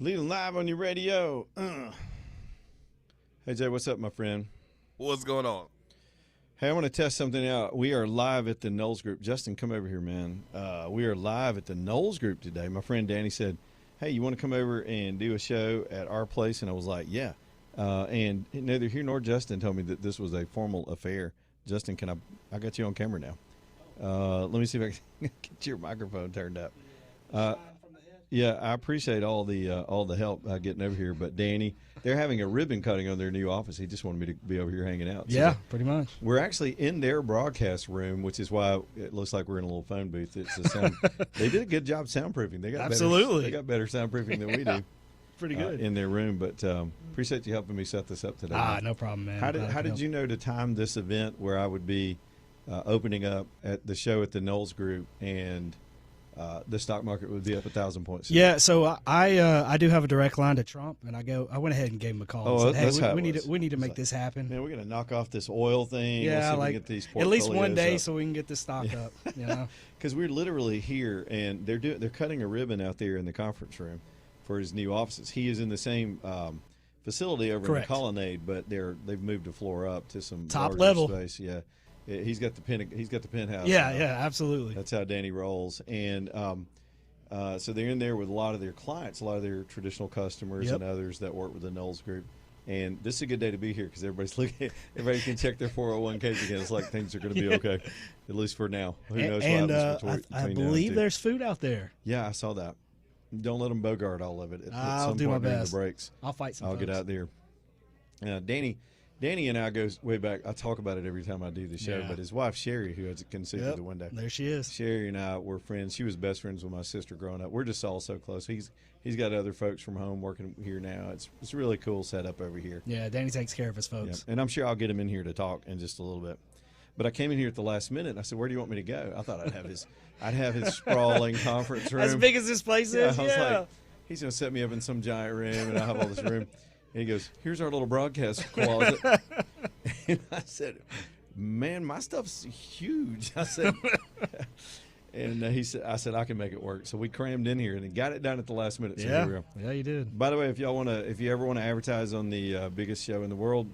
Leland live on your radio. Hey, Jay, what's up, my friend? What's going on? Hey, I want to test something out. We are live at the Knowles Group. Justin, come over here, man. We are live at the Knowles Group today. My friend Danny said, hey, you want to come over and do a show at our place? And I was like, yeah. And neither he nor Justin told me that this was a formal affair. Justin, I got you on camera now. Let me see if I can get your microphone turned up. Yeah, I appreciate all the help getting over here. But Danny, they're having a ribbon cutting on their new office. He just wanted me to be over here hanging out. Yeah, so pretty much. we're actually in their broadcast room, which is why it looks like we're in a little phone booth. It's a sound. They did a good job soundproofing. They got Absolutely. They got better soundproofing than we do. Pretty good. In their room. But appreciate you helping me set this up today. No problem, man. How did you know to time this event where I would be opening up at the show at the Knowles Group and the stock market would be up 1,000 points? Yeah, so I do have a direct line to Trump, and I went ahead and gave him a call. Oh, and said, that's how we it need to was. make this happen. Man, we're gonna knock off this oil thing. Yeah, Let's see if we like can get these at least one portfolios day up. so we can get this stock up. You know, Because we're literally here, and they're cutting a ribbon out there in the conference room for his new offices. He is in the same facility over Correct. in the Colonnade, but they've moved the floor up to some Top larger level. space. Yeah, he's got the penthouse. yeah, absolutely. That's how Danny rolls, and so they're in there with a lot of their clients, a lot of their traditional customers, Yep. and others that work with the Knowles Group. And this is a good day to be here because everybody's looking. Everybody can check their 401ks again. It's like things are going to be okay, at least for now. Who knows And what happens between I now and believe two. there's food out there. Yeah, I saw that. Don't let them bogart all of it. At I'll some do my point during best. the breaks, I'll fight some. I'll get folks. out there. Danny and I go way back. I talk about it every time I do the show. Yeah. But his wife Sherry, who can see through Yep, the window, there she is. Sherry and I were friends. She was best friends with my sister growing up. We're just all so close. He's got other folks from home working here now. It's a really cool setup over here. Yeah, Danny takes care of his Yeah. folks. And I'm sure I'll get him in here to talk in just a little bit. But I came in here at the last minute and I said, "Where do you want me to go?" I thought I'd have his sprawling conference room. As big as this place is, I was yeah. like, he's gonna set me up in some giant room and I have all this room. And he goes, "Here's our little broadcast closet." And I said, "Man, my stuff's huge." I said, and I said, "I can make it work." So we crammed in here and it got it done at the last minute. So here we are. Yeah, you did. By the way, if you ever want to advertise on the biggest show in the world,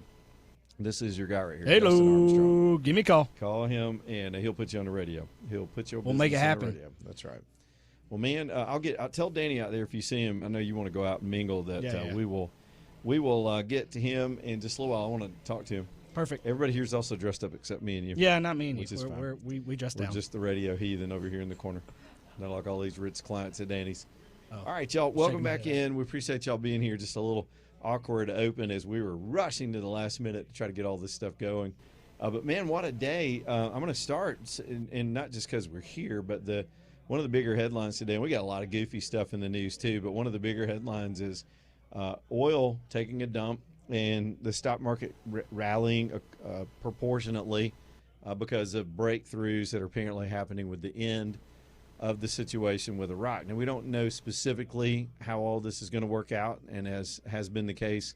this is your guy right here. Justin Armstrong. Hello, give me a call. Call him and he'll put you on the radio. He'll put your We'll make it business on the happen. radio. That's right. Well, man, I'll tell Danny out there if you see him. I know you want to go out and mingle. That Yeah. we will get to him in just a little while. I want to talk to him. Perfect. Everybody here's also dressed up except me and you. Yeah, not me and you. Which is fine. We just We're down. just the radio heathen over here in the corner. Not like all these rich clients at Danny's. Oh, All right, y'all. Welcome shaking my back head. in. We appreciate y'all being here. Just a little awkward open as we were rushing to the last minute to try to get all this stuff going. But man, what a day! I'm going to start, and not just because we're here, but one of the bigger headlines today. And we got a lot of goofy stuff in the news too. But one of the bigger headlines is oil taking a dump and the stock market rallying proportionately because of breakthroughs that are apparently happening with the end of the situation with Iraq. Now, we don't know specifically how all this is going to work out, and as has been the case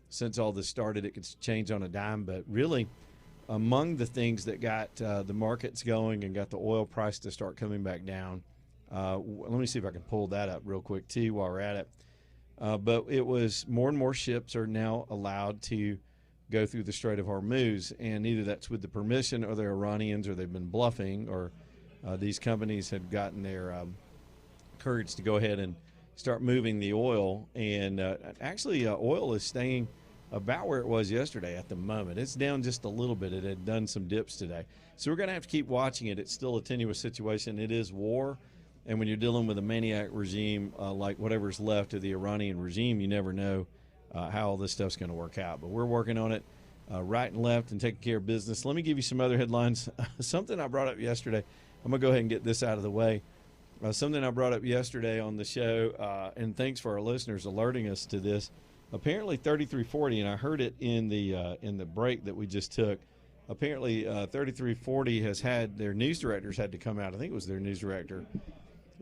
since all this started, it could change on a dime. But really, among the things that got the markets going and got the oil price to start coming back down, let me see if I can pull that up real quick, too, while we're at it. But it was more and more ships are now allowed to go through the Strait of Hormuz, and either that's with the permission or they're Iranians or they've been bluffing or these companies have gotten their courage to go ahead and start moving the oil. And actually, oil is staying about where it was yesterday at the moment. It's down just a little bit. It had done some dips today. So we're going to have to keep watching it. It's still a tenuous situation. It is war. And when you're dealing with a maniac regime like whatever's left of the Iranian regime, you never know how all this stuff's going to work out. But we're working on it right and left and taking care of business. Let me give you some other headlines. Something I brought up yesterday. I'm going to go ahead and get this out of the way. Something I brought up yesterday on the show, and thanks for our listeners alerting us to this. Apparently 3340, and I heard it in the break that we just took. Apparently 3340 has had their news directors had to come out. I think it was their news director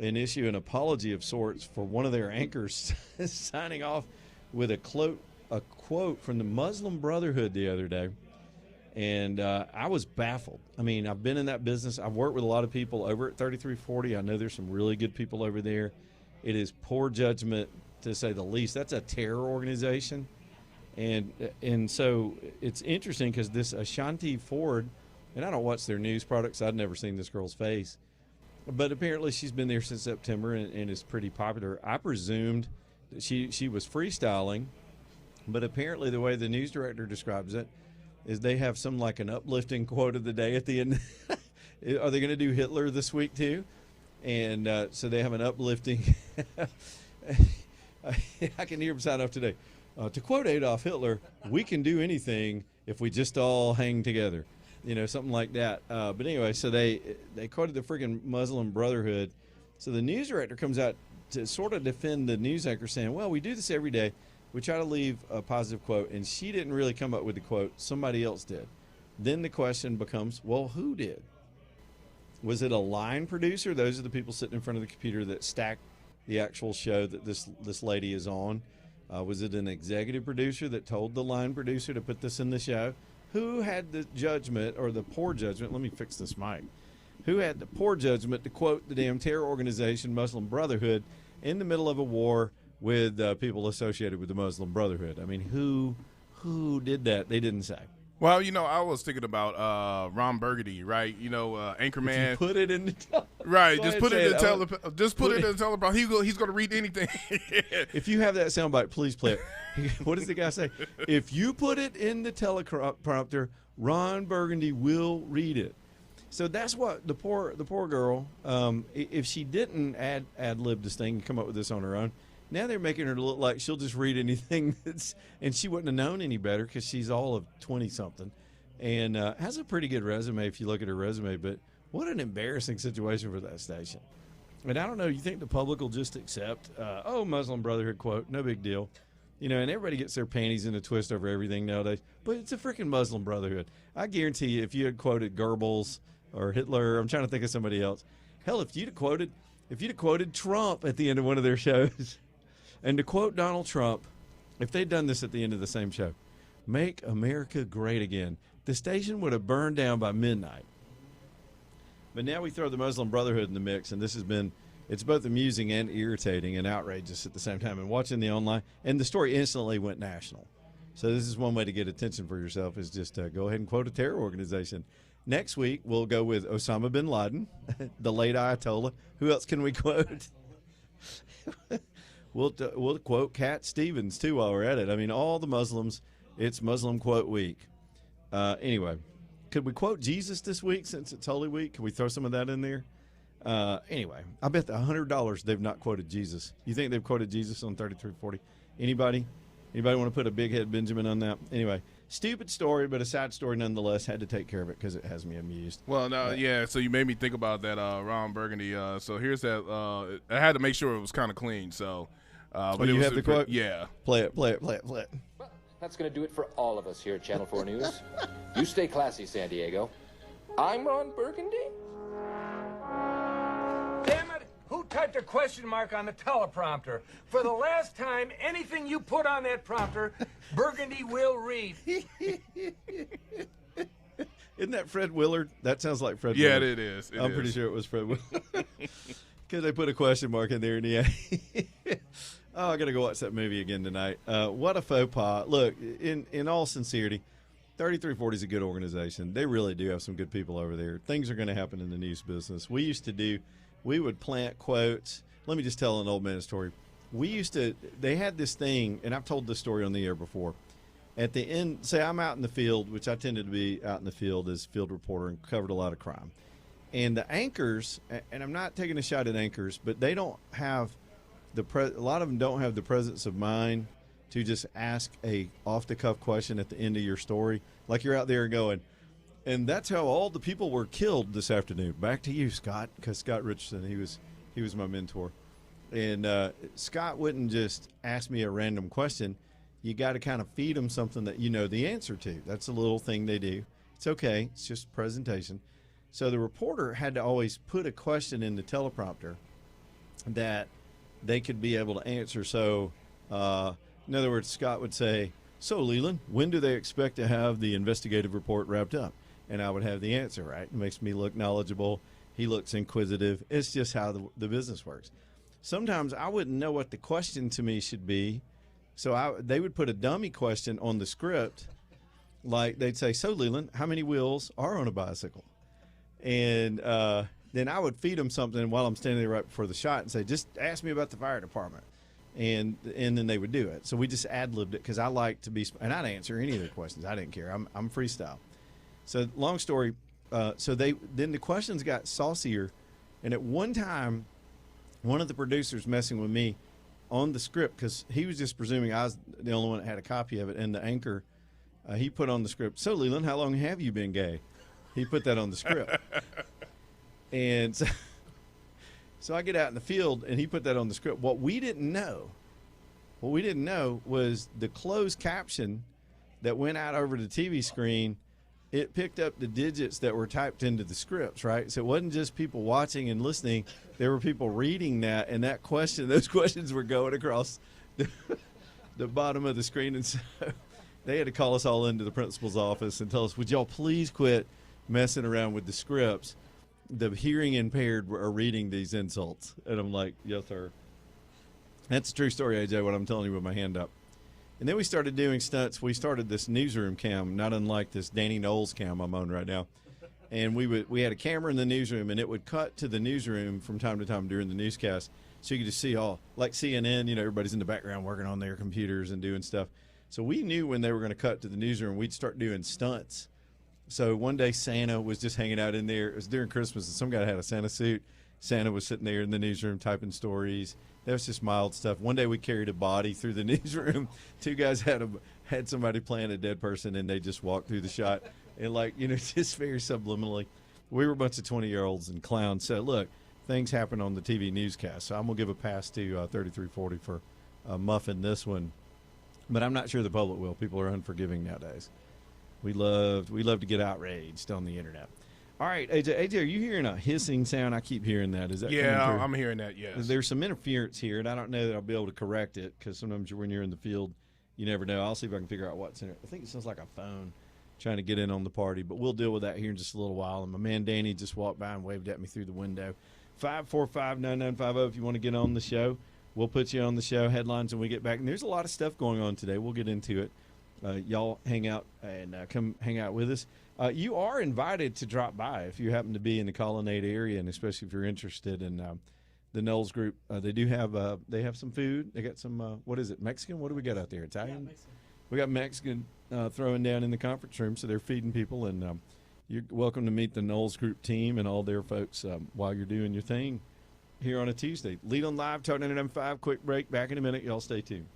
and issue an apology of sorts for one of their anchors signing off with a quote from the Muslim Brotherhood the other day. And I was baffled. I mean, I've been in that business. I've worked with a lot of people over at 3340. I know there's some really good people over there. It is poor judgment to say the least. That's a terror organization. And so it's interesting because this Ashanti Ford, and I don't watch their news products. I've never seen this girl's face. But apparently she's been there since September and is pretty popular. I presumed that she was freestyling, but apparently the way the news director describes it is they have some like an uplifting quote of the day at the end. Are they going to do Hitler this week too? And so they have an uplifting. I can hear him sign off today. To quote Adolf Hitler, we can do anything if we just all hang together. Something like that. But anyway, so they quoted the freaking Muslim Brotherhood. So the news director comes out to sort of defend the news anchor saying, well, we do this every day. We try to leave a positive quote. And she didn't really come up with the quote. Somebody else did. Then the question becomes, well, who did? Was it a line producer? Those are the people sitting in front of the computer that stack the actual show that this lady is on. Was it an executive producer that told the line producer to put this in the show? Who had the judgment or the poor judgment? Let me fix this mic. Who had the poor judgment to quote the damn terror organization Muslim Brotherhood in the middle of a war with people associated with the Muslim Brotherhood? I mean, who did that? They didn't say. Well, I was thinking about Ron Burgundy, right? Anchorman. Put it in the right. Just put it in the teleprompter. He's going to read anything. If you have that soundbite, please play it. What does the guy say? If you put it in the teleprompter, Ron Burgundy will read it. So that's what the poor girl. If she didn't ad lib this thing and come up with this on her own, now they're making her look like she'll just read anything and she wouldn't have known any better because she's all of 20-something and has a pretty good resume if you look at her resume. But what an embarrassing situation for that station. And I don't know, you think the public will just accept, Muslim Brotherhood quote, no big deal. And everybody gets their panties in a twist over everything nowadays. But it's a freaking Muslim Brotherhood. I guarantee you if you had quoted Goebbels or Hitler, I'm trying to think of somebody else. Hell, if you'd have quoted Trump at the end of one of their shows. And to quote Donald Trump, if they'd done this at the end of the same show, make America great again, the station would have burned down by midnight. But now we throw the Muslim Brotherhood in the mix, and it's both amusing and irritating and outrageous at the same time. And watching the online, and the story instantly went national. So this is one way to get attention for yourself is just go ahead and quote a terror organization. Next week, we'll go with Osama bin Laden, the late Ayatollah. Who else can we quote? We'll quote Cat Stevens, too, while we're at it. I mean, all the Muslims, it's Muslim Quote Week. Anyway, could we quote Jesus this week since it's Holy Week? Can we throw some of that in there? Anyway, I bet the $100 they've not quoted Jesus. You think they've quoted Jesus on 3340? Anybody want to put a big head Benjamin on that? Anyway, stupid story, but a sad story nonetheless. Had to take care of it because it has me amused. Well, no, yeah. So you made me think about that Ron Burgundy. So here's that. I had to make sure it was kind of clean. So, but you have the quote? Yeah. Play it. Well, that's going to do it for all of us here at Channel 4 News. You stay classy, San Diego. I'm Ron Burgundy. Damn it! Who typed a question mark on the teleprompter? For the last time, anything you put on that prompter, Burgundy will read. Isn't that Fred Willard? That sounds like Fred Yeah, Willard. it is. I'm pretty sure it was Fred Willard. Because they put a question mark in there in the end. Oh, I got to go watch that movie again tonight. What a faux pas. Look, in all sincerity, 3340 is a good organization. They really do have some good people over there. Things are going to happen in the news business. We would plant quotes. Let me just tell an old man story. They had this thing, and I've told this story on the air before. At the end, say I'm out in the field, which I tended to be out in the field as field reporter and covered a lot of crime. And the anchors, and I'm not taking a shot at anchors, but they don't have a lot of them don't have the presence of mind to just ask a off-the-cuff question at the end of your story. Like you're out there going, and that's how all the people were killed this afternoon. Back to you, Scott, because Scott Richardson, he was my mentor. And Scott wouldn't just ask me a random question. You got to kind of feed them something that you know the answer to. That's a little thing they do. It's okay. It's just presentation. So the reporter had to always put a question in the teleprompter that they could be able to answer. So, in other words, Scott would say, so, Leland, when do they expect to have the investigative report wrapped up? And I would have the answer, right? It makes me look knowledgeable. He looks inquisitive. It's just how the business works. sometimes I wouldn't know what the question to me should be. So they would put a dummy question on the script. Like they'd say, so Leland, how many wheels are on a bicycle? And then I would feed them something while I'm standing there right before the shot and say, just ask me about the fire department. And then they would do it. So we just ad-libbed it because I like to be – and I'd answer any of their questions. I didn't care. I'm freestyle. So long story, then the questions got saucier. And at one time, one of the producers messing with me on the script because he was just presuming I was the only one that had a copy of it. And the anchor, he put on the script, so Leland, how long have you been gay? He put that on the script. And so I get out in the field, and he put that on the script. What we didn't know was the closed caption that went out over the TV screen, it picked up the digits that were typed into the scripts, right? So it wasn't just people watching and listening. There were people reading that, and those questions were going across the bottom of the screen. And so they had to call us all into the principal's office and tell us, would y'all please quit messing around with the scripts? The hearing impaired are reading these insults. And I'm like, yes, sir. That's a true story, AJ, what I'm telling you with my hand up. And then we started doing stunts. We started this newsroom cam, not unlike this Danny Knowles cam I'm on right now. And we had a camera in the newsroom, and it would cut to the newsroom from time to time during the newscast. So you could just see all, like CNN, everybody's in the background working on their computers and doing stuff. So we knew when they were going to cut to the newsroom, we'd start doing stunts. So one day Santa was just hanging out in there. It was during Christmas, and some guy had a Santa suit. Santa was sitting there in the newsroom typing stories. That was just mild stuff. One day we carried a body through the newsroom. Two guys had somebody playing a dead person, and they just walked through the shot. And, just very subliminally. We were a bunch of 20-year-olds and clowns. So, look, things happen on the TV newscast. So I'm going to give a pass to 3340 for muffing this one. But I'm not sure the public will. People are unforgiving nowadays. We love to get outraged on the internet. All right, AJ, are you hearing a hissing sound? I keep hearing that. Is that coming through? I'm hearing that, yes. There's some interference here, and I don't know that I'll be able to correct it because sometimes when you're in the field, you never know. I'll see if I can figure out what's in it. I think it sounds like a phone trying to get in on the party, but we'll deal with that here in just a little while. And my man Danny just walked by and waved at me through the window. 545-9950 if you want to get on the show. We'll put you on the show, headlines, when we get back. And there's a lot of stuff going on today. We'll get into it. Y'all hang out and come hang out with us. You are invited to drop by if you happen to be in the Colonnade area, and especially if you're interested in the Knowles Group. They have some food. They got some, what is it, Mexican? What do we got out there, Italian? Yeah, Mexican. We got Mexican throwing down in the conference room, so they're feeding people, and you're welcome to meet the Knowles Group team and all their folks while you're doing your thing here on a Tuesday. Lead on Live, Talk 99.5, quick break, back in a minute. Y'all stay tuned.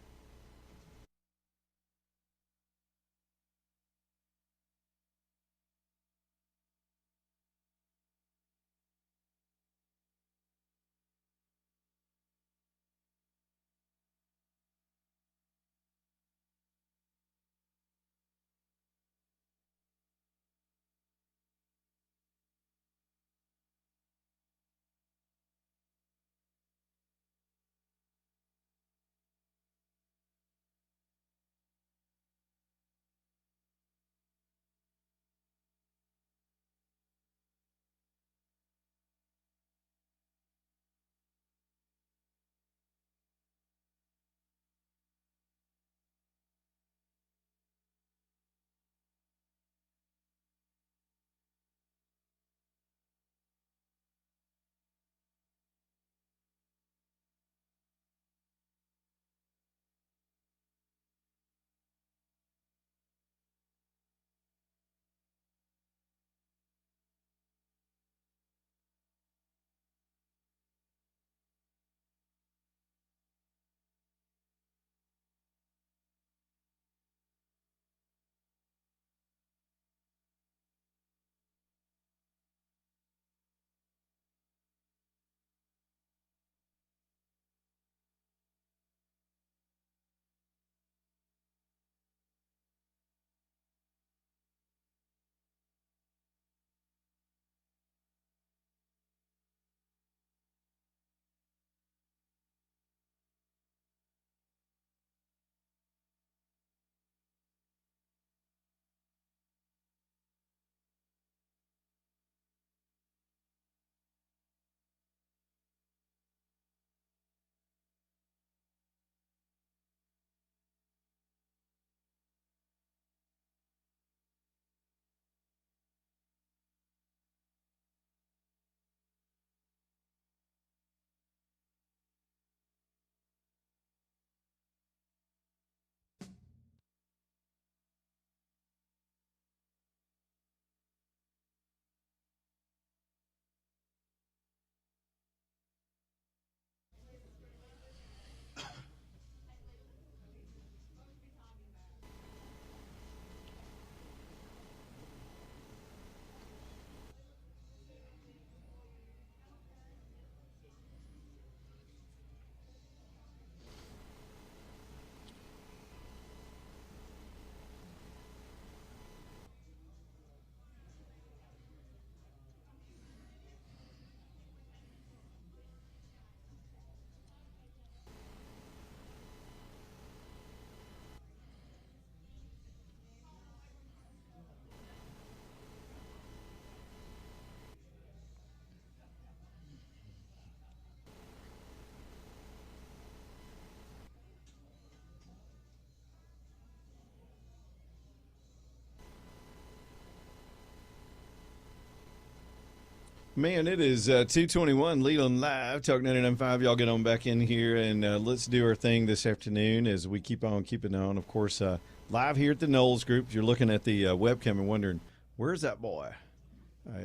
Man, it is 2:21, Leland Live, Talk 99.5. Y'all get on back in here, and let's do our thing this afternoon as we keep on keeping on. Of course, live here at the Knowles Group. You're looking at the webcam and wondering, where's that boy?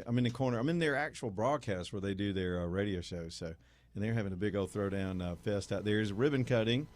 I'm in the corner. I'm in their actual broadcast where they do their radio show. So, and they're having a big old throwdown fest out there. Is ribbon cutting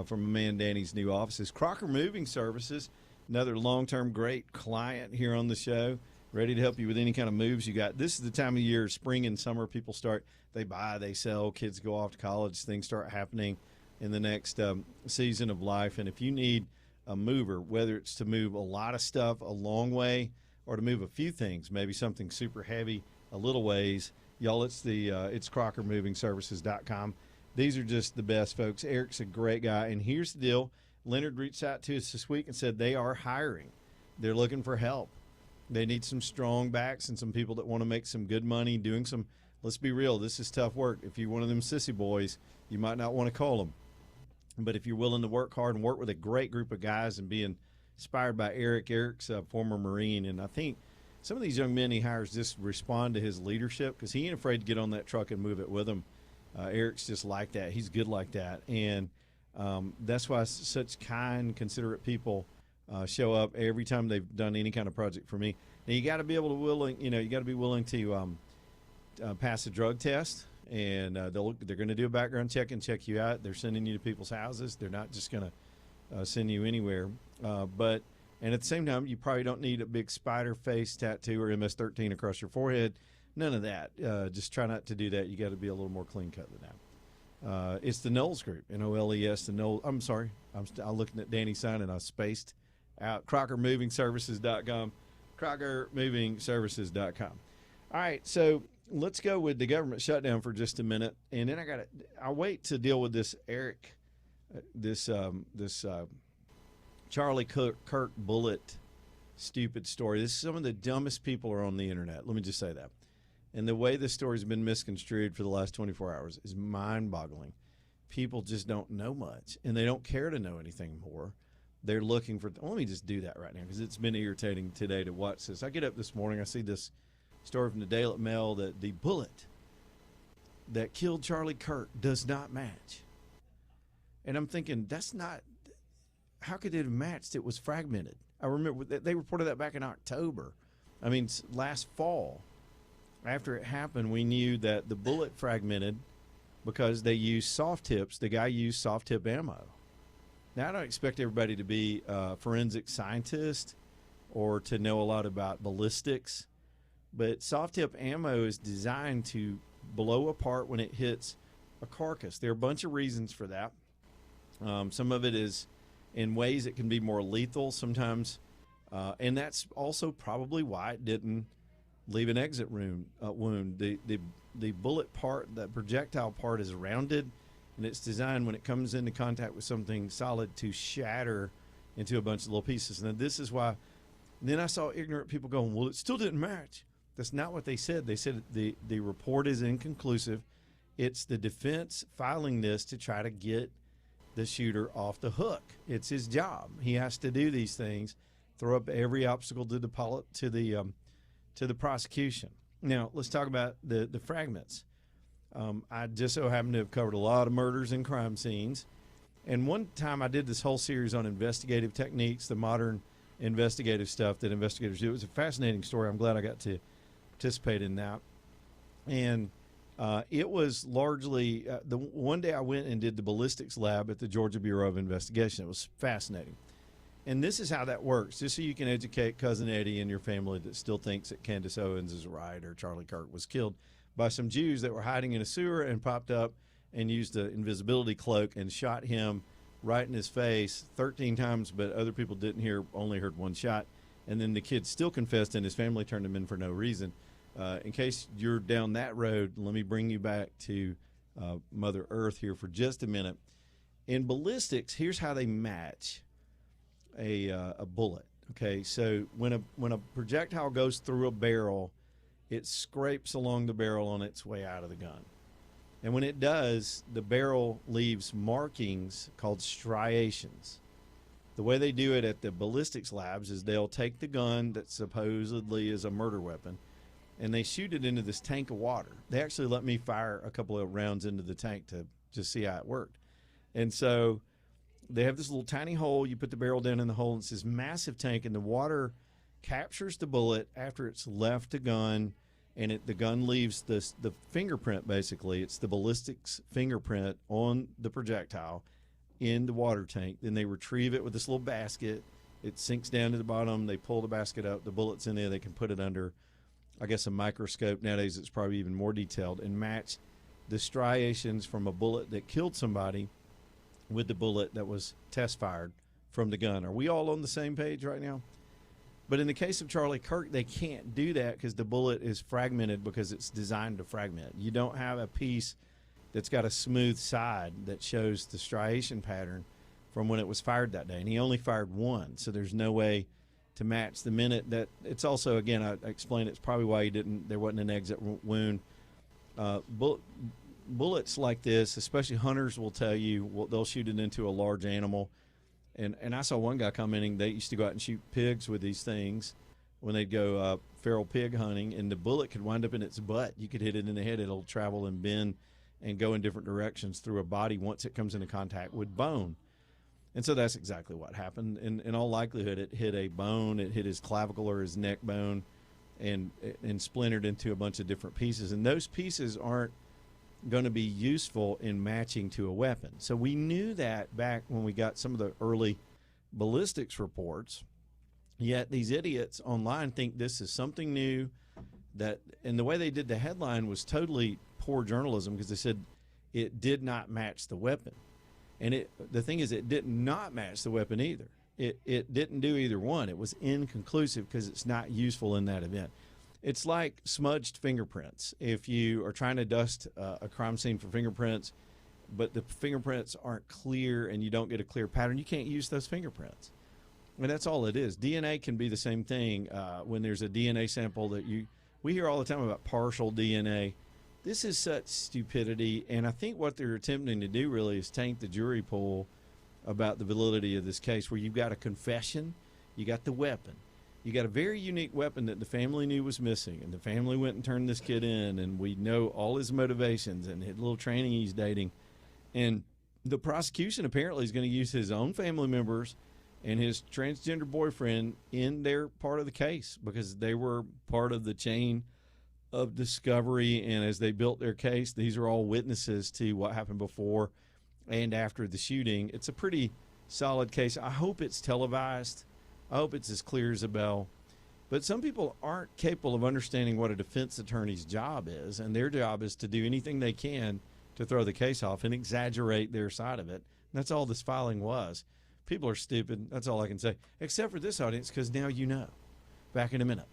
from my man Danny's new offices. Crocker Moving Services, another long-term great client here on the show. Ready to help you with any kind of moves you got. This is the time of year, spring and summer, people start, they buy, they sell, kids go off to college, things start happening in the next season of life. And if you need a mover, whether it's to move a lot of stuff a long way or to move a few things, maybe something super heavy a little ways, y'all, it's crockermovingservices.com. These are just the best folks. Eric's a great guy. And here's the deal. Leonard reached out to us this week and said they are hiring. They're looking for help. They need some strong backs and some people that want to make some good money doing some, let's be real, this is tough work. If you're one of them sissy boys, you might not want to call them. But if you're willing to work hard and work with a great group of guys and be inspired by Eric, Eric's a former Marine. And I think some of these young men he hires just respond to his leadership because he ain't afraid to get on that truck and move it with them. Eric's just like that. He's good like that. And that's why such kind, considerate people show up every time they've done any kind of project for me. Now you got to be able to you got to be willing to pass a drug test, and they're going to do a background check and check you out. They're sending you to people's houses. They're not just going to send you anywhere. And at the same time, you probably don't need a big spider face tattoo or MS-13 across your forehead. None of that. Just try not to do that. You got to be a little more clean cut than that. It's the Knowles Group, N-O-L-E-S. The Knowles. I'm sorry. I'm looking at Danny's sign and I spaced out. crockermovingservices.com. crockermovingservices.com. All right, so let's go with the government shutdown for just a minute, and then I'll wait to deal with this Eric, this Charlie Kirk bullet stupid story. This is some of the dumbest people are on the internet. Let me just say that. And the way this story's been misconstrued for the last 24 hours is mind-boggling. People just don't know much, and they don't care to know anything more. They're looking for – let me just do that right now because it's been irritating today to watch this. I get up this morning, I see this story from the Daily Mail that the bullet that killed Charlie Kirk does not match. And I'm thinking, that's not – how could it have matched? It was fragmented. I remember they reported that back in October. I mean, last fall. After it happened, we knew that the bullet fragmented because they used soft tips. The guy used soft tip ammo. Now, I don't expect everybody to be a forensic scientist or to know a lot about ballistics, but soft tip ammo is designed to blow apart when it hits a carcass. There are a bunch of reasons for that. Some of it is in ways it can be more lethal sometimes, and that's also probably why it didn't leave an exit wound. The bullet part, that projectile part, is rounded, and it's designed when it comes into contact with something solid to shatter into a bunch of little pieces. Now, this is why. Then I saw ignorant people going, well, it still didn't match. That's not what they said. They said the report is inconclusive. It's the defense filing this to try to get the shooter off the hook. It's his job. He has to do these things, throw up every obstacle to the prosecution. Now, let's talk about the fragments. I just so happen to have covered a lot of murders and crime scenes. And one time I did this whole series on investigative techniques, the modern investigative stuff that investigators do. It was a fascinating story. I'm glad I got to participate in that. And it was largely the one day I went and did the ballistics lab at the Georgia Bureau of Investigation. It was fascinating. And this is how that works, just so you can educate Cousin Eddie and your family that still thinks that Candace Owens is right or Charlie Kirk was killed by some Jews that were hiding in a sewer and popped up and used an invisibility cloak and shot him right in his face 13 times, but other people didn't hear, only heard one shot. And then the kid still confessed and his family turned him in for no reason. In case you're down that road, let me bring you back to Mother Earth here for just a minute. In ballistics, here's how they match a bullet. Okay, so when a projectile goes through a barrel, it scrapes along the barrel on its way out of the gun. And when it does, the barrel leaves markings called striations. The way they do it at the ballistics labs is they'll take the gun that supposedly is a murder weapon, and they shoot it into this tank of water. They actually let me fire a couple of rounds into the tank to just see how it worked. And so they have this little tiny hole. You put the barrel down in the hole, and it's this massive tank, and the water captures the bullet after it's left the gun, and the gun leaves the fingerprint, basically. It's the ballistics fingerprint on the projectile in the water tank. Then they retrieve it with this little basket. It sinks down to the bottom. They pull the basket up. The bullet's in there. They can put it under, I guess, a microscope. Nowadays it's probably even more detailed, and match the striations from a bullet that killed somebody with the bullet that was test fired from the gun. Are we all on the same page right now? But in the case of Charlie Kirk, they can't do that because the bullet is fragmented, because it's designed to fragment. You don't have a piece that's got a smooth side that shows the striation pattern from when it was fired that day. And he only fired one, so there's no way to match the minute that. It's also, again, I explained, it's probably why there wasn't an exit wound. Bullets like this, especially hunters will tell you, they'll shoot it into a large animal. And I saw one guy commenting they used to go out and shoot pigs with these things when they'd go feral pig hunting, and the bullet could wind up in its butt. You could hit it in the head. It'll travel and bend and go in different directions through a body once it comes into contact with bone. And so that's exactly what happened. In all likelihood, it hit a bone. It hit his clavicle or his neck bone and splintered into a bunch of different pieces. And those pieces aren't going to be useful in matching to a weapon. So we knew that back when we got some of the early ballistics reports. Yet these idiots online think this is something new, and the way they did the headline was totally poor journalism, because they said it did not match the weapon. And the thing is, it did not match the weapon either. It didn't do either one. It was inconclusive because it's not useful in that event. It's like smudged fingerprints. If you are trying to dust a crime scene for fingerprints, but the fingerprints aren't clear and you don't get a clear pattern, you can't use those fingerprints. And that's all it is. DNA can be the same thing when there's a DNA sample that we hear all the time about partial DNA. This is such stupidity, and I think what they're attempting to do really is taint the jury pool about the validity of this case, where you've got a confession, you got the weapon. You got a very unique weapon that the family knew was missing, and the family went and turned this kid in, and we know all his motivations and his little training he's dating. And the prosecution apparently is going to use his own family members and his transgender boyfriend in their part of the case, because they were part of the chain of discovery. And as they built their case, these are all witnesses to what happened before and after the shooting. It's a pretty solid case. I hope it's televised. I hope it's as clear as a bell. But some people aren't capable of understanding what a defense attorney's job is, and their job is to do anything they can to throw the case off and exaggerate their side of it. And that's all this filing was. People are stupid. That's all I can say, except for this audience, because now you know. Back in a minute.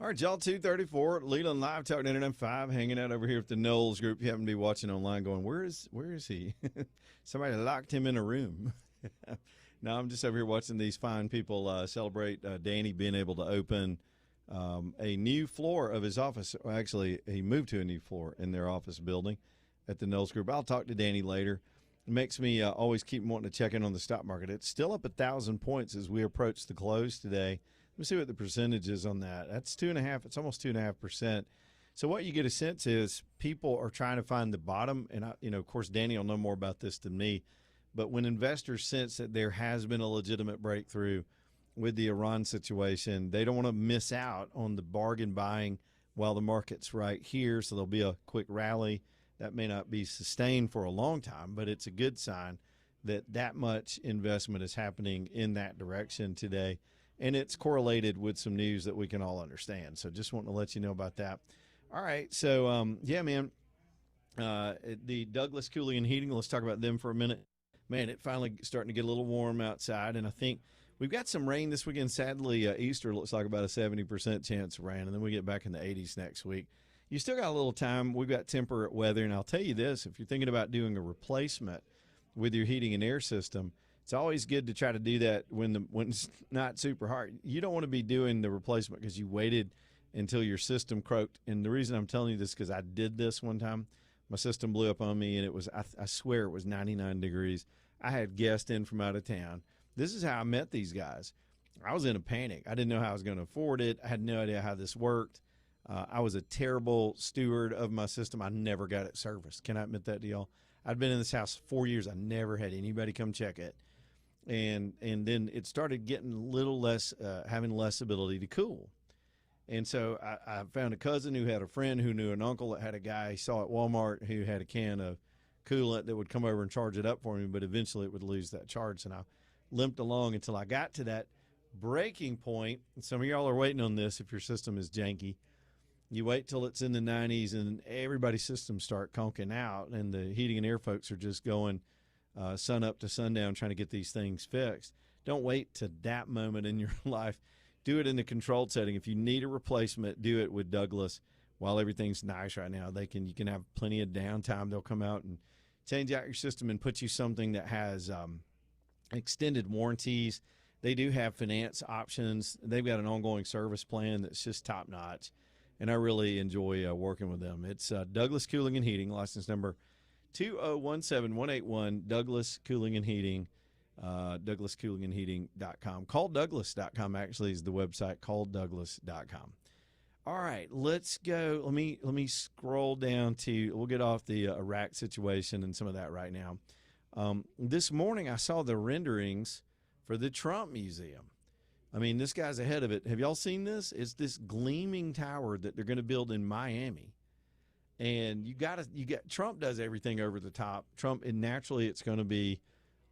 All right, y'all, 234, Leland Live, Talk Internet 5, hanging out over here with the Knowles group. You happen to be watching online going, where is he? Somebody locked him in a room. No, I'm just over here watching these fine people celebrate Danny being able to open a new floor of his office. Well, actually, he moved to a new floor in their office building at the Knowles group. I'll talk to Danny later. It makes me always keep wanting to check in on the stock market. It's still up 1,000 points as we approach the close today. Let me see what the percentage is on that. That's 2.5. It's almost 2.5%. So what you get a sense is people are trying to find the bottom. And, of course, Danny will know more about this than me. But when investors sense that there has been a legitimate breakthrough with the Iran situation, they don't want to miss out on the bargain buying while the market's right here. So there'll be a quick rally. That may not be sustained for a long time, but it's a good sign that much investment is happening in that direction today. And it's correlated with some news that we can all understand. So just wanting to let you know about that. All right. So, yeah, man, the Douglas Cooling and Heating, let's talk about them for a minute. Man, it finally starting to get a little warm outside. And I think we've got some rain this weekend. Sadly, Easter looks like about a 70% chance of rain. And then we get back in the 80s next week. You still got a little time. We've got temperate weather. And I'll tell you this, if you're thinking about doing a replacement with your heating and air system, it's always good to try to do that when it's not super hard. You don't want to be doing the replacement because you waited until your system croaked. And the reason I'm telling you this is because I did this one time. My system blew up on me, and it was, I swear it was 99 degrees. I had guests in from out of town. This is how I met these guys. I was in a panic. I didn't know how I was going to afford it. I had no idea how this worked. I was a terrible steward of my system. I never got it serviced. Can I admit that to y'all? I'd been in this house 4 years. I never had anybody come check it. And then it started getting a little less, having less ability to cool. And so I found a cousin who had a friend who knew an uncle that had a guy he saw at Walmart who had a can of coolant that would come over and charge it up for me, but eventually it would lose that charge. And I limped along until I got to that breaking point. And some of y'all are waiting on this if your system is janky. You wait till it's in the 90s and everybody's systems start conking out, and the heating and air folks are just going sun up to sundown trying to get these things fixed. Don't wait to that moment in your life. Do it in the controlled setting. If you need a replacement, do it with Douglas while everything's nice right now. You can have plenty of downtime. They'll come out and change out your system and put you something that has extended warranties. They do have finance options. They've got an ongoing service plan that's just top notch, and I really enjoy working with them. It's Douglas Cooling and Heating, license number 2017181, Douglas Cooling and Heating, DouglasCoolingandHeating.com. CallDouglas.com actually is the website, CallDouglas.com. All right, let's go. Let me scroll down to, we'll get off the Iraq situation and some of that right now. This morning I saw the renderings for the Trump Museum. I mean, this guy's ahead of it. Have y'all seen this? It's this gleaming tower that they're going to build in Miami. And Trump does everything over the top. Trump, and naturally it's going to be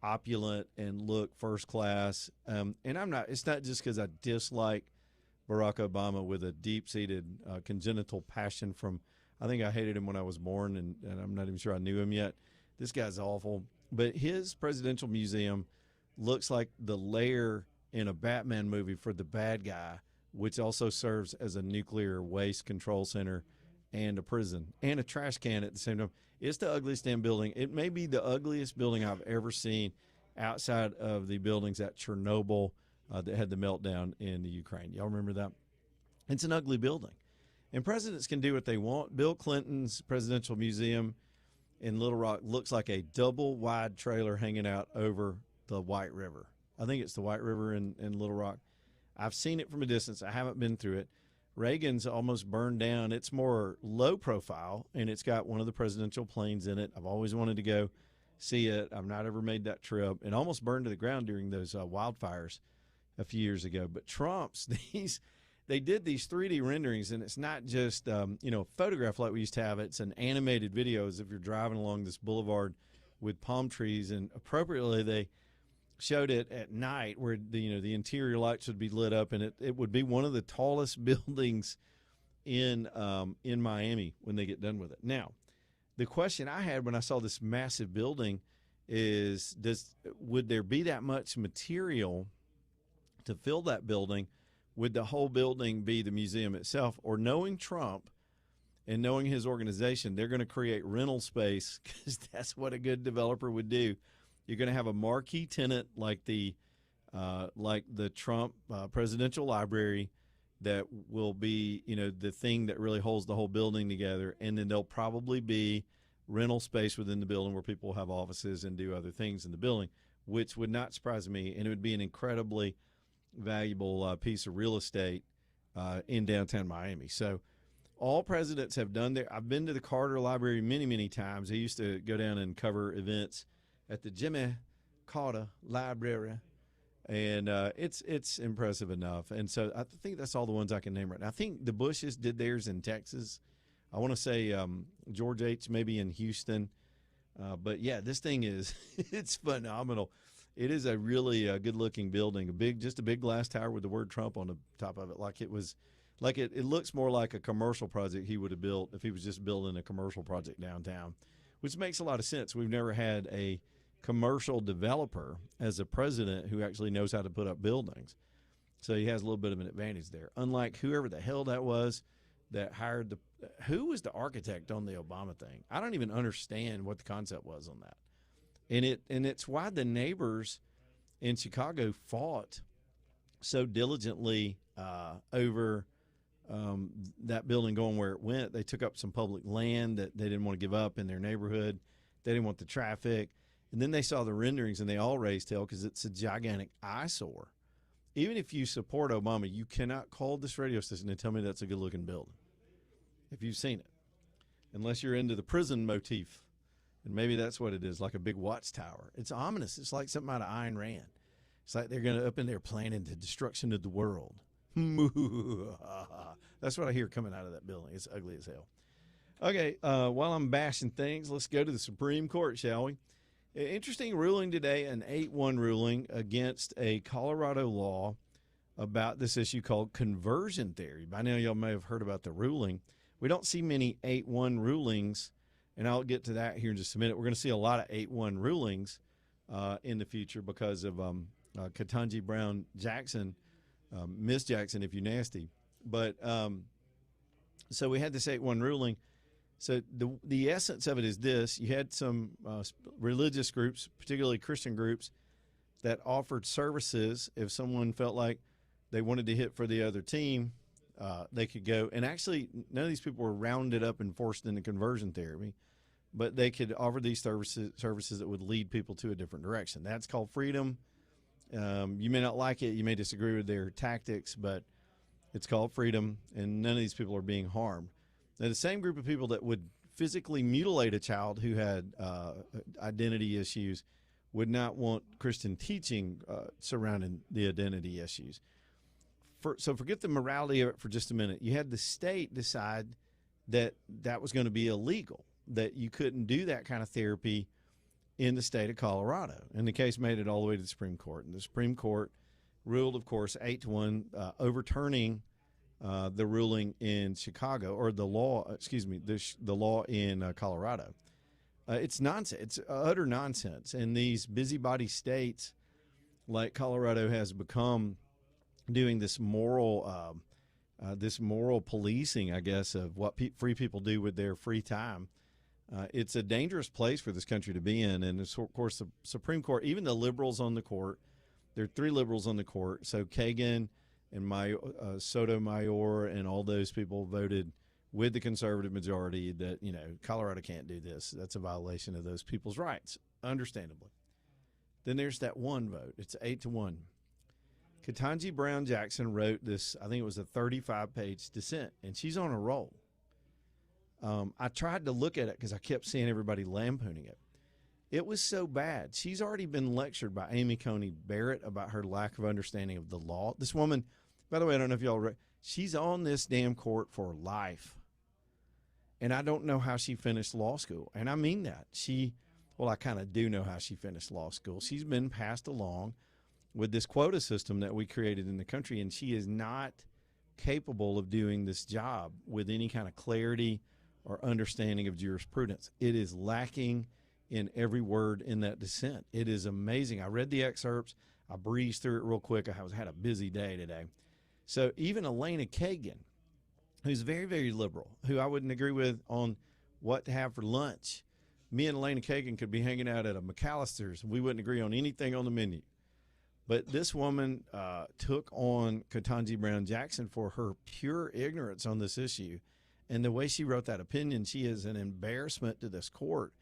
opulent and look first class. And it's not just because I dislike Barack Obama with a deep-seated congenital passion from, I think I hated him when I was born, and I'm not even sure I knew him yet. This guy's awful. But his presidential museum looks like the lair in a Batman movie for the bad guy, which also serves as a nuclear waste control center and a prison and a trash can at the same time. It's the ugliest damn building. It may be the ugliest building I've ever seen outside of the buildings at Chernobyl that had the meltdown in the Ukraine. Y'all remember that? It's an ugly building. And presidents can do what they want. Bill Clinton's presidential museum in Little Rock looks like a double-wide trailer hanging out over the White River. I think it's the White River in Little Rock. I've seen it from a distance. I haven't been through it. Reagan's almost burned down. It's more low profile, and it's got one of the presidential planes in it. I've always wanted to go see it. I've not ever made that trip. It almost burned to the ground during those wildfires a few years ago. But Trump's, they did these 3D renderings, and it's not just, photograph like we used to have. It's an animated video as if you're driving along this boulevard with palm trees, and appropriately they showed it at night where the interior lights would be lit up, and it would be one of the tallest buildings in Miami when they get done with it. Now, the question I had when I saw this massive building is, would there be that much material to fill that building would the whole building be the museum itself, or knowing Trump and knowing his organization, they're going to create rental space because that's what a good developer would do. You're going to have a marquee tenant like the Trump Presidential Library that will be, the thing that really holds the whole building together. And then there'll probably be rental space within the building where people have offices and do other things in the building, which would not surprise me. And it would be an incredibly valuable piece of real estate in downtown Miami. So all presidents have done there. I've been to the Carter Library many, many times. I used to go down and cover events at the Jimmy Carter Library. And it's impressive enough. And so I think that's all the ones I can name right now. I think the Bushes did theirs in Texas. I want to say George H. maybe in Houston. But, yeah, this thing is it's phenomenal. It is a really good-looking building, just a big glass tower with the word Trump on the top of it. It looks more like a commercial project he would have built if he was just building a commercial project downtown, which makes a lot of sense. We've never had a commercial developer as a president who actually knows how to put up buildings. So he has a little bit of an advantage there. Unlike whoever the hell that was that hired who was the architect on the Obama thing? I don't even understand what the concept was on that. And it's why the neighbors in Chicago fought so diligently over that building going where it went. They took up some public land that they didn't want to give up in their neighborhood. They didn't want the traffic. And then they saw the renderings, and they all raised hell because it's a gigantic eyesore. Even if you support Obama, you cannot call this radio station and tell me that's a good-looking building if you've seen it, unless you're into the prison motif. And maybe that's what it is, like a big watchtower. It's ominous. It's like something out of Ayn Rand. It's like they're going to up in there planning the destruction of the world. That's what I hear coming out of that building. It's ugly as hell. Okay, while I'm bashing things, let's go to the Supreme Court, shall we? Interesting ruling today, an 8-1 ruling against a Colorado law about this issue called conversion theory. By now, y'all may have heard about the ruling. We don't see many 8-1 rulings, and I'll get to that here in just a minute. We're going to see a lot of 8-1 rulings in the future because of Ketanji Brown Jackson, Miss Jackson, if you're nasty. But so we had this 8-1 ruling. So the essence of it is this. You had some religious groups, particularly Christian groups, that offered services. If someone felt like they wanted to hit for the other team, they could go. And actually, none of these people were rounded up and forced into conversion therapy, but they could offer these services that would lead people to a different direction. That's called freedom. You may not like it. You may disagree with their tactics, but it's called freedom, and none of these people are being harmed. Now, the same group of people that would physically mutilate a child who had identity issues would not want Christian teaching surrounding the identity issues. So forget the morality of it for just a minute. You had the state decide that was going to be illegal, that you couldn't do that kind of therapy in the state of Colorado. And the case made it all the way to the Supreme Court. And the Supreme Court ruled, of course, 8-1, overturning the ruling in Chicago, or the law, the law in Colorado. It's nonsense. It's utter nonsense. And these busybody states like Colorado has become doing this moral policing, I guess, of what free people do with their free time. It's a dangerous place for this country to be in. And, of course, the Supreme Court, even the liberals on the court, there are 3 liberals on the court. So Kagan and Sotomayor and all those people voted with the conservative majority that, Colorado can't do this. That's a violation of those people's rights, understandably. Then there's that one vote. It's 8-1. Ketanji Brown Jackson wrote this, I think it was a 35-page dissent, and she's on a roll. I tried to look at it because I kept seeing everybody lampooning it. It was so bad. She's already been lectured by Amy Coney Barrett about her lack of understanding of the law. This woman, by the way, I don't know if y'all read, she's on this damn court for life. And I don't know how she finished law school. And I mean that. I kind of do know how she finished law school. She's been passed along with this quota system that we created in the country, and she is not capable of doing this job with any kind of clarity or understanding of jurisprudence. It is lacking in every word in that dissent. It is amazing. I read the excerpts. I breezed through it real quick. I had a busy day today. So even Elena Kagan, who's very, very liberal, who I wouldn't agree with on what to have for lunch, me and Elena Kagan could be hanging out at a McAllister's. We wouldn't agree on anything on the menu. But this woman took on Ketanji Brown Jackson for her pure ignorance on this issue. And the way she wrote that opinion, she is an embarrassment to this court.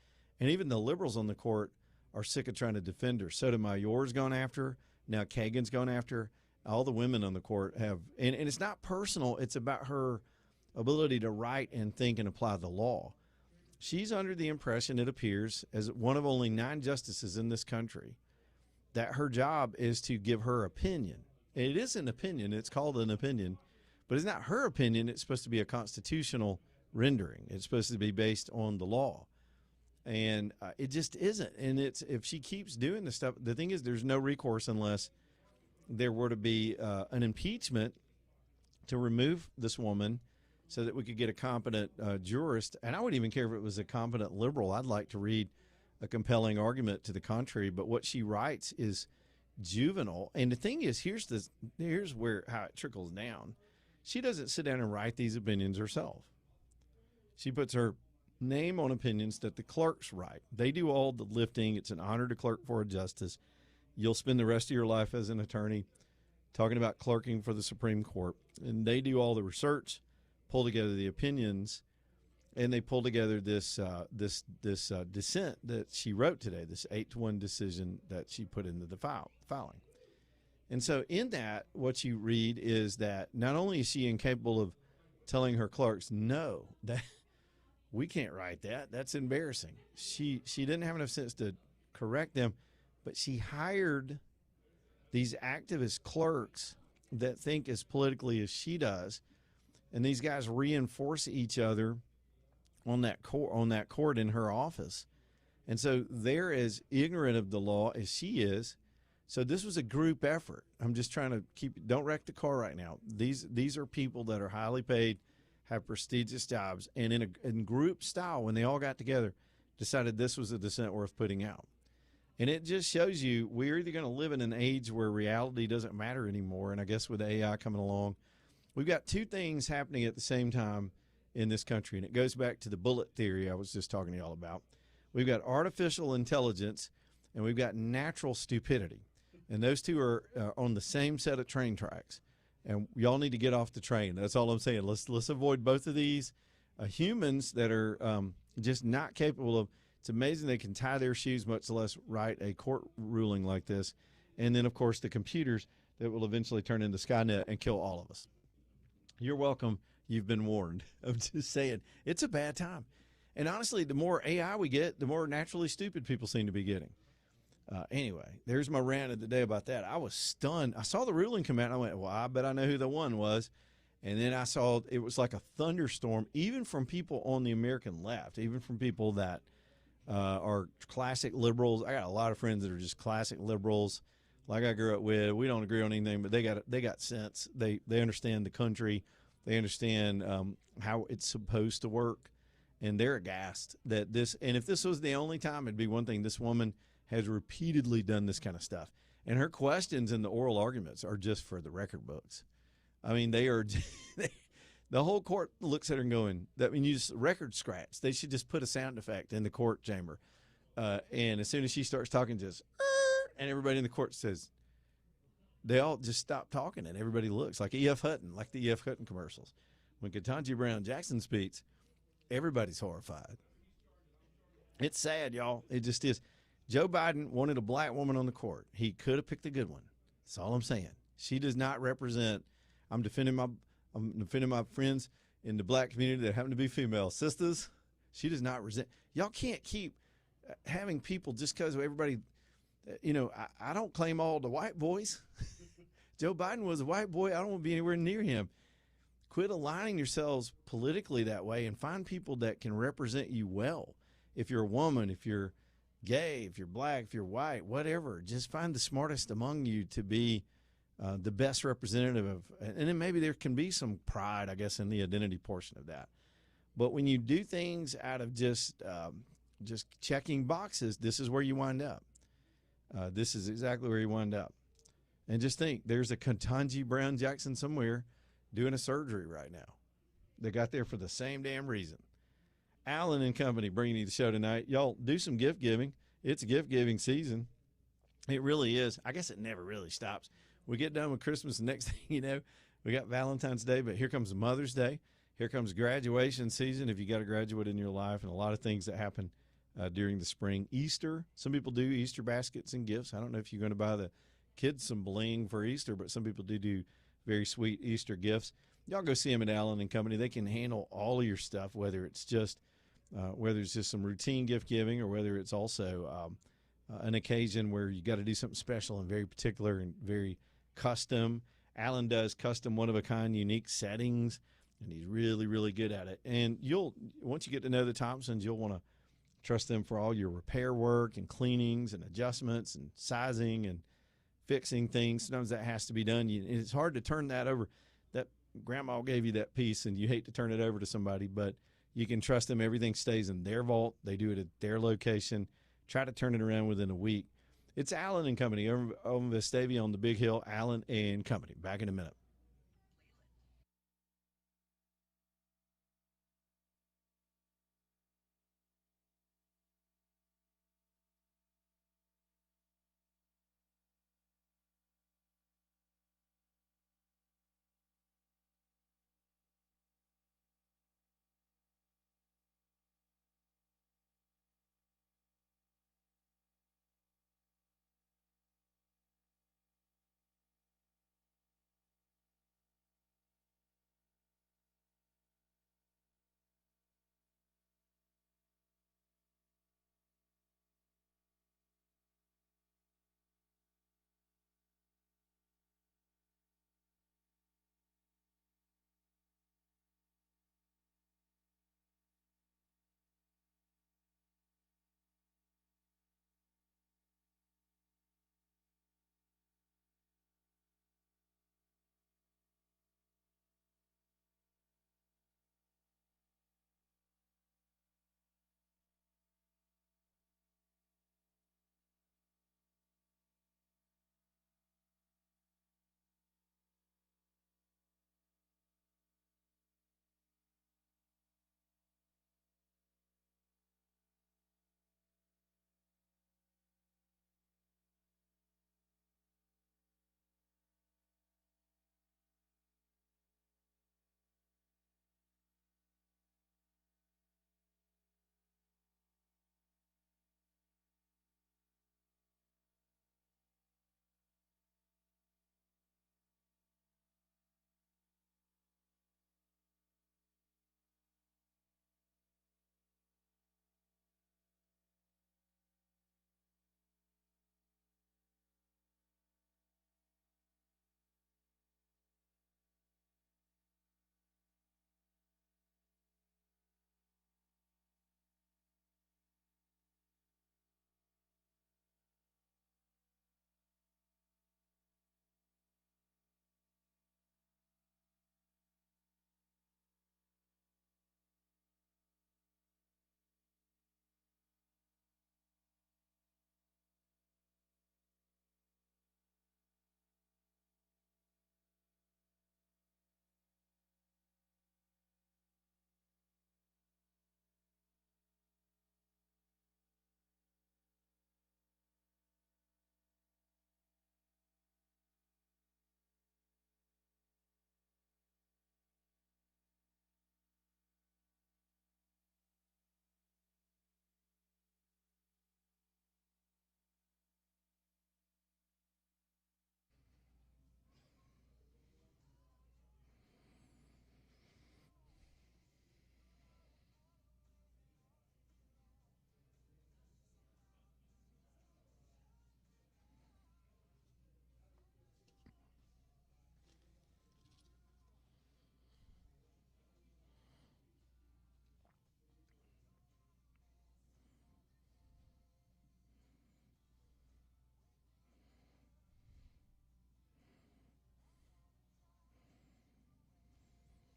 And even the liberals on the court are sick of trying to defend her. Sotomayor's gone after her. Now Kagan's gone after her. All the women on the court have. And it's not personal. It's about her ability to write and think and apply the law. She's under the impression, it appears, as one of only 9 justices in this country, that her job is to give her opinion. It is an opinion. It's called an opinion. But it's not her opinion. It's supposed to be a constitutional rendering. It's supposed to be based on the law. And it just isn't. And if she keeps doing this stuff, the thing is there's no recourse unless there were to be an impeachment to remove this woman so that we could get a competent jurist. And I wouldn't even care if it was a competent liberal. I'd like to read a compelling argument to the contrary. But what she writes is juvenile. And the thing is, here's where how it trickles down. She doesn't sit down and write these opinions herself. She puts her name on opinions that the clerks write. They do all the lifting. It's an honor to clerk for a justice. You'll spend the rest of your life as an attorney talking about clerking for the Supreme Court. And they do all the research, pull together the opinions, and they pull together this dissent that she wrote today, this 8-1 decision that she put into the filing. And so in that, what you read is that not only is she incapable of telling her clerks, no, that we can't write that. That's embarrassing. She didn't have enough sense to correct them, but she hired these activist clerks that think as politically as she does, and these guys reinforce each other on that court in her office. And so they're as ignorant of the law as she is. So this was a group effort. I'm just trying to don't wreck the car right now. These are people that are highly paid, have prestigious jobs, and in group style, when they all got together, decided this was a dissent worth putting out. And it just shows you we're either going to live in an age where reality doesn't matter anymore, and I guess with AI coming along, we've got 2 things happening at the same time in this country, and it goes back to the bullet theory I was just talking to y'all about. We've got artificial intelligence, and we've got natural stupidity. And those 2 are on the same set of train tracks. And y'all need to get off the train. That's all I'm saying. Let's avoid both of these. Humans that are just not capable of, it's amazing they can tie their shoes, much less write a court ruling like this. And then, of course, the computers that will eventually turn into Skynet and kill all of us. You're welcome. You've been warned. I'm just saying, it's a bad time. And honestly, the more AI we get, the more naturally stupid people seem to be getting. Anyway, there's my rant of the day about that. I was stunned. I saw the ruling come out, and I went, well, I bet I know who the one was. And then I saw it was like a thunderstorm, even from people on the American left, even from people that are classic liberals. I got a lot of friends that are just classic liberals, like I grew up with. We don't agree on anything, but they got sense. They understand the country. They understand how it's supposed to work, and they're aghast that this. And if this was the only time, it'd be one thing. This woman has repeatedly done this kind of stuff. And her questions in the oral arguments are just for the record books. I mean, they are, the whole court looks at her and going, you just record scratch. They should just put a sound effect in the court chamber. And as soon as she starts talking, just, and everybody in the court says, they all just stop talking and everybody looks like E.F. Hutton, like the E.F. Hutton commercials. When Ketanji Brown Jackson speaks, everybody's horrified. It's sad, y'all. It just is. Joe Biden wanted a black woman on the court. He could have picked a good one. That's all I'm saying. She does not represent. I'm defending my friends in the black community that happen to be female sisters. She does not represent. Y'all can't keep having people just because everybody. I don't claim all the white boys. Joe Biden was a white boy. I don't want to be anywhere near him. Quit aligning yourselves politically that way and find people that can represent you well. If you're a woman, if you're gay, if you're black, if you're white, whatever, just find the smartest among you to be the best representative of, and then maybe there can be some pride, I guess, in the identity portion of that. But when you do things out of just checking boxes, this is where you wind up. This is exactly where you wind up. And just think, there's a Ketanji Brown Jackson somewhere doing a surgery right now. They got there for the same damn reason. Allen and Company bringing you the show tonight. Y'all do some gift giving. It's gift giving season. It really is. I guess it never really stops. We get done with Christmas, and next thing you know, we got Valentine's Day, but here comes Mother's Day. Here comes graduation season if you got a graduate in your life, and a lot of things that happen during the spring. Easter. Some people do Easter baskets and gifts. I don't know if you're going to buy the kids some bling for Easter, but some people do very sweet Easter gifts. Y'all go see them at Allen and Company. They can handle all of your stuff, whether it's just some routine gift giving or whether it's also an occasion where you got to do something special and very particular and very custom. Allen does custom, one-of-a-kind, unique settings, and he's really, really good at it. And once you get to know the Thompsons, you'll want to trust them for all your repair work and cleanings and adjustments and sizing and fixing things. Sometimes that has to be done. It's hard to turn that over. That grandma gave you that piece, and you hate to turn it over to somebody, but you can trust them. Everything stays in their vault. They do it at their location. Try to turn it around within a week. It's Allen and Company over on Vestavia on the Big Hill. Allen and Company. Back in a minute.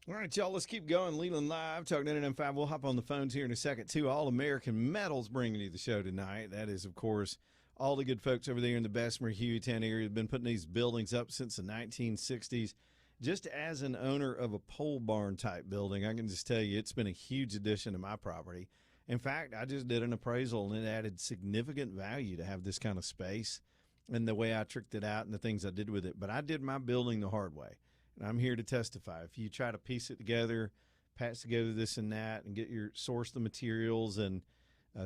All right, y'all, let's keep going. Leland Live, Talk 99.5. We'll hop on the phones here in a second, too. All American Metals bringing you the show tonight. That is, of course, all the good folks over there in the Bessemer, Hueytown area have been putting these buildings up since the 1960s. Just as an owner of a pole barn type building, I can just tell you it's been a huge addition to my property. In fact, I just did an appraisal, and it added significant value to have this kind of space and the way I tricked it out and the things I did with it. But I did my building the hard way, and I'm here to testify. If you try to piece it together, patch together this and that, and source the materials and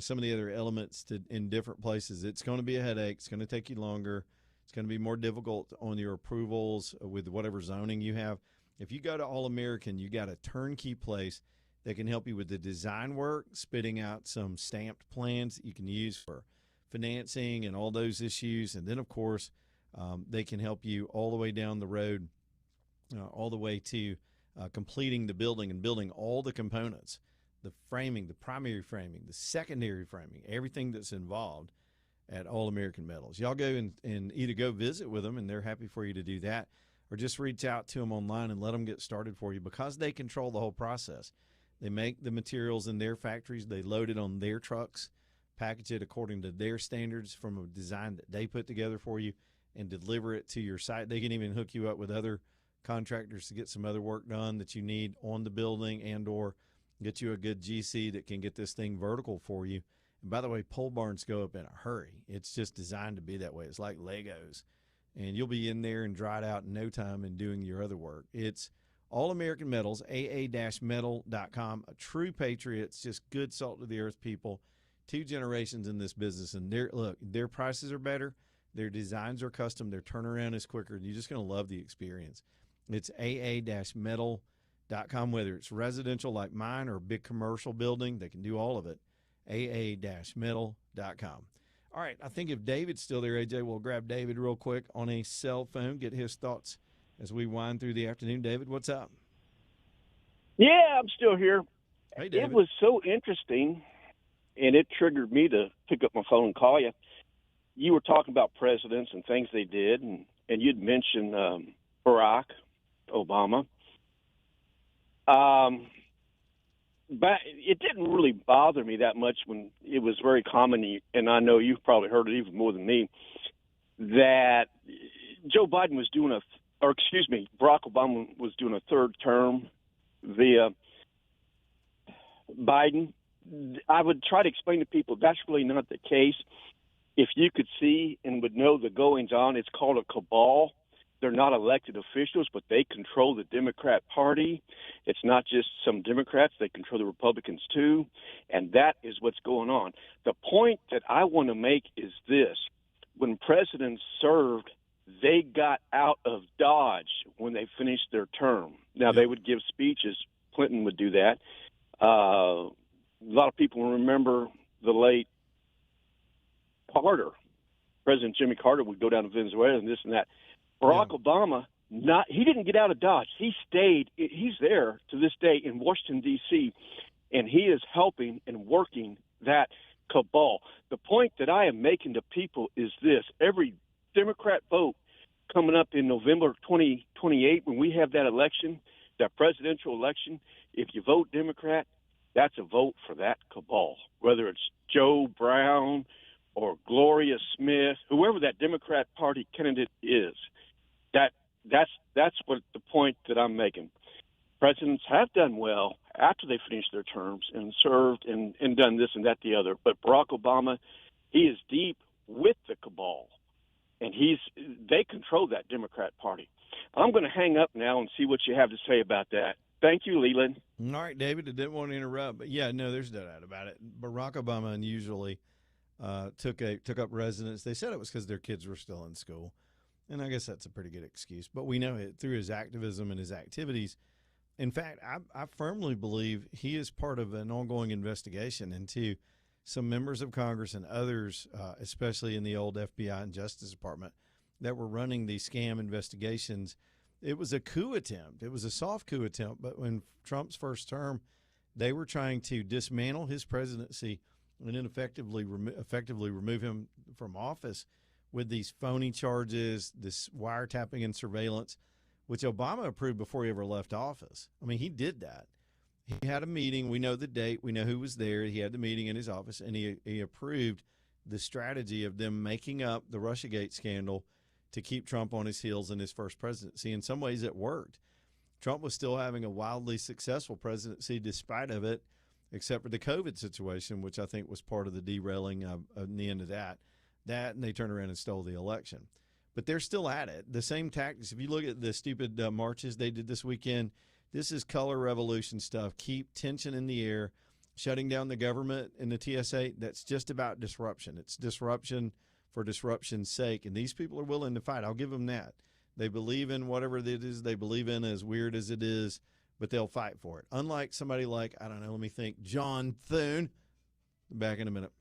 some of the other elements in different places, it's going to be a headache. It's going to take you longer. It's going to be more difficult on your approvals with whatever zoning you have. If you go to All American, you got a turnkey place that can help you with the design work, spitting out some stamped plans that you can use for financing and all those issues. And then, of course, they can help you all the way down the road, all the way to completing the building and building all the components, the framing, the primary framing, the secondary framing, everything that's involved at All American Metals. Y'all go and either go visit with them, and they're happy for you to do that, or just reach out to them online and let them get started for you, because they control the whole process. They make the materials in their factories. They load it on their trucks, package it according to their standards from a design that they put together for you, and deliver it to your site. They can even hook you up with other contractors to get some other work done that you need on the building, and or get you a good GC that can get this thing vertical for you. And by the way, pole barns go up in a hurry. It's just designed to be that way. It's like Legos. And you'll be in there and dried out in no time and doing your other work. It's All American Metals, aa-metal.com. A true patriots, just good salt of the earth people. 2 generations in this business. And their prices are better. Their designs are custom. Their turnaround is quicker. You're just going to love the experience. It's aa-metal.com, whether it's residential like mine or a big commercial building. They can do all of it. aa-metal.com. All right, I think if David's still there, AJ, we'll grab David real quick on a cell phone, get his thoughts as we wind through the afternoon. David, what's up? Yeah, I'm still here. Hey, David. It was so interesting, and it triggered me to pick up my phone and call you. You were talking about presidents and things they did, and you'd mentioned Barack Obama. But it didn't really bother me that much when it was very common, and I know you've probably heard it even more than me, that Joe Biden was doing Barack Obama was doing a third term via Biden. I would try to explain to people that's really not the case. If you could see and would know the goings on, it's called a cabal. They're not elected officials, but they control the Democrat Party. It's not just some Democrats. They control the Republicans, too. And that is what's going on. The point that I want to make is this. When presidents served, they got out of Dodge when they finished their term. Now, they would give speeches. Clinton would do that. A lot of people remember the late Carter. President Jimmy Carter would go down to Venezuela and this and that. Barack Obama, he didn't get out of Dodge. He stayed. He's there to this day in Washington, D.C., and he is helping and working that cabal. The point that I am making to people is this. Every Democrat vote coming up in November 2028, when we have that election, that presidential election, if you vote Democrat, that's a vote for that cabal, whether it's Joe Brown or Gloria Smith, whoever that Democrat Party candidate is. That's what the point that I'm making. Presidents have done well after they finished their terms and served and done this and that, the other. But Barack Obama, he is deep with the cabal, and they control that Democrat Party. I'm going to hang up now and see what you have to say about that. Thank you, Leland. All right, David, I didn't want to interrupt, but yeah, no, there's no doubt about it. Barack Obama unusually took up residence. They said it was because their kids were still in school. And I guess that's a pretty good excuse. But we know it through his activism and his activities. In fact, I firmly believe he is part of an ongoing investigation into some members of Congress and others, especially in the old FBI and Justice Department, that were running these scam investigations. It was a coup attempt. It was a soft coup attempt. But when Trump's first term, they were trying to dismantle his presidency and then effectively remove him from office with these phony charges, this wiretapping and surveillance, which Obama approved before he ever left office. I mean, he did that. He had a meeting. We know the date. We know who was there. He had the meeting in his office, and he approved the strategy of them making up the Russiagate scandal to keep Trump on his heels in his first presidency. In some ways, it worked. Trump was still having a wildly successful presidency despite of it, except for the COVID situation, which I think was part of the derailing of the end of that. That, and they turned around and stole the election. But they're still at it. The same tactics. If you look at the stupid marches they did this weekend, this is color revolution stuff. Keep tension in the air, shutting down the government and the TSA. That's just about disruption. It's disruption for disruption's sake. And these people are willing to fight. I'll give them that. They believe in whatever it is they believe in, as weird as it is, but they'll fight for it. Unlike somebody like, I don't know, let me think, John Thune. Back in a minute.